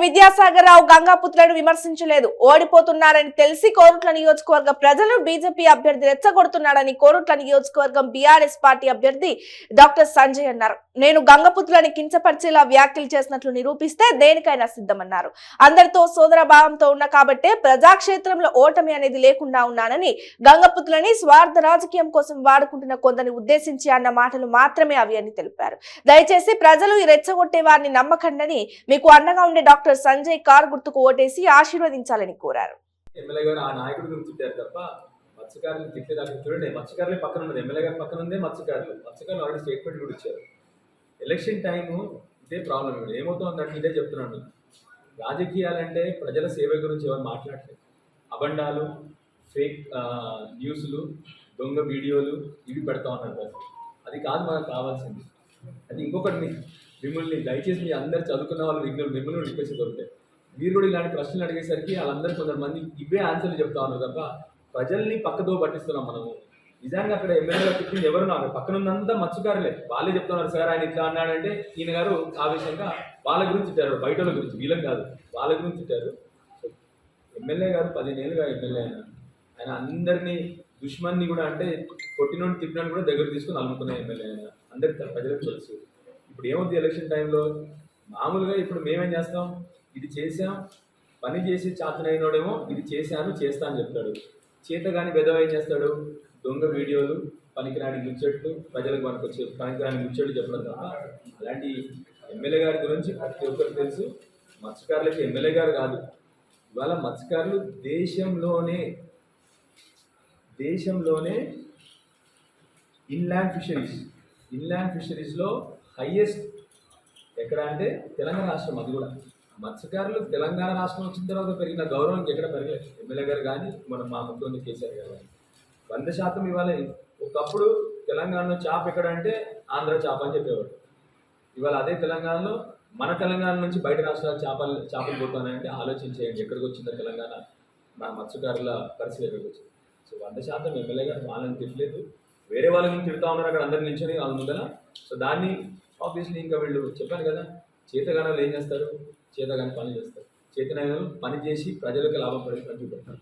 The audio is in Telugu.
విద్యాసాగర్ రావు గంగాపుత్రులను విమర్శించలేదు. ఓడిపోతున్నారని తెలిసి కోరుట్ల నియోజకవర్గ ప్రజలు బీజేపీ అభ్యర్థి రెచ్చగొడుతున్నాడని కోరుట్ల నియోజకవర్గం బీఆర్ఎస్ పార్టీ అభ్యర్థి డాక్టర్ సంజయ్ అన్నారు. నేను గంగపుత్రులని కించపరిచేలా వ్యాఖ్యలు చేసినట్లు నిరూపిస్తే దేనికైనా సిద్ధమన్నారు. అందరితో సోదర భావంతో ఉన్నా కాబట్టే ప్రజాక్షేత్రంలో ఓటమి అనేది లేకుండా ఉన్నానని, గంగపుత్రులని స్వార్థ రాజకీయం కోసం వాడుకుంటున్న కొందరిని ఉద్దేశించి అన్న మాటలు మాత్రమే అవి అని తెలిపారు. దయచేసి ప్రజలు ఈ రెచ్చగొట్టే వారిని నమ్మకండని, మీకు అండగా ఉండే డాక్టర్ సంజయ్ కార్ గుర్తుకు ఓటేసి ఆశీర్వదించాలని కోరారు. ఎమ్మెల్యే గారు ఆ నాయకుడి గురించి తిట్టారు తప్ప మత్స్యకారులు తిట్టేదాకా చూడండి. మత్స్యకారులే పక్కన ఉన్నది, ఎమ్మెల్యే గారి పక్కన ఉందే మత్స్యకారులు ఆల్రెడీ స్టేట్మెంట్ కూడా ఇచ్చారు. ఎలక్షన్ టైము ఇదే ప్రాబ్లం. ఏమవుతుందంటే ఇదే చెప్తున్నాను, రాజకీయాలంటే ప్రజల సేవ గురించి ఎవరు మాట్లాడలేదు. అబండాలు, ఫేక్ న్యూస్లు, దొంగ వీడియోలు ఇవి పెడతా ఉన్నారు. అది కాదు మనకు కావాల్సింది. అది ఇంకొకటి, మిమ్మల్ని దయచేసి మీ అందరు చదువుకున్న వాళ్ళు మిమ్మల్ని రిక్వెస్ట్ దొరుకుతాయి. మీరు కూడా ఇలాంటి ప్రశ్నలు అడిగేసరికి వాళ్ళందరూ కొంతమంది ఇవే ఆన్సర్లు చెప్తా ఉన్నారు తప్ప ప్రజల్ని పక్కదో పట్టిస్తున్నాం మనము. నిజానికి అక్కడ ఎమ్మెల్యేగా చెప్పింది ఎవరు నాకు పక్కన ఉన్నంతా మత్స్యకారులే. వాళ్ళే చెప్తున్నారు, సార్ ఆయన ఇట్లా అన్నాడంటే ఈయన గారు ఆవేశంగా వాళ్ళ గురించి తిట్టారు, బయట వాళ్ళ గురించి, వీళ్ళని కాదు వాళ్ళ గురించి తిట్టారు. ఎమ్మెల్యే గారు 10 ఏళ్ళుగా ఎమ్మెల్యే ఆయన అందరినీ దుష్మన్ని కూడా అంటే కొట్టినోని తిట్టినోని కూడా దగ్గర తీసుకుని అలుముకునే ఎమ్మెల్యే ఆయన. అందరికి ప్రజలకు తెలుసు. ఇప్పుడు ఏమవుతుంది ఎలక్షన్ టైంలో మామూలుగా ఇప్పుడు మేమేం చేస్తాం, ఇది చేసాం పని చేసి చాతనైనోడేమో ఇది చేశాను చేస్తా అని చెప్తాడు. చేత కానీ బెదవ ఏం చేస్తాడు, దొంగ వీడియోలు, పనికిరాని ముచ్చట్లు, ప్రజలకు పనికొచ్చే పనికిరాని ముచ్చట్లు చెప్పడం తప్ప అలాంటి ఎమ్మెల్యే గారి గురించి ప్రతి ఒక్కరికి తెలుసు. మత్స్యకారులకి ఎమ్మెల్యే గారు కాదు, ఇవాళ మత్స్యకారులు దేశంలోనే ఇన్లాండ్ ఫిషరీస్లో హైయెస్ట్ ఎక్కడ అంటే తెలంగాణ రాష్ట్రం. అది కూడా మత్స్యకారులు తెలంగాణ రాష్ట్రం వచ్చిన తర్వాత పెరిగిన గౌరవం ఎక్కడ పెరగలేదు. ఎమ్మెల్యే గారు కానీ మా ముఖ్యమంత్రి కేసీఆర్ గారు కానీ 100% ఇవాళ. ఒకప్పుడు తెలంగాణలో చేప ఎక్కడ అంటే ఆంధ్ర చేప అని చెప్పేవాడు. ఇవాళ అదే తెలంగాణలో మన తెలంగాణ నుంచి బయట రాష్ట్రాల చేపలు పోతానంటే ఆలోచించేయండి ఎక్కడికి వచ్చిందో తెలంగాణ, మన మత్స్యకారుల పరిస్థితి ఎక్కడికి వచ్చింది. సో 100% ఎమ్మెల్యే గారు వాళ్ళని తిట్టలేదు, వేరే వాళ్ళ గురించి తిడుతూ ఉన్నారు అక్కడ అందరి నిల్చొని వాళ్ళ ముందర. సో దాన్ని ఆబ్వియస్లీ ఇంకా వీళ్ళు చెప్పాను కదా, చేతగానలు ఏం చేస్తారు, చేతగాని పని చేస్తారు. చేతనైన పని చేసి ప్రజలకు లాభం పడే పని చూపెడతారు.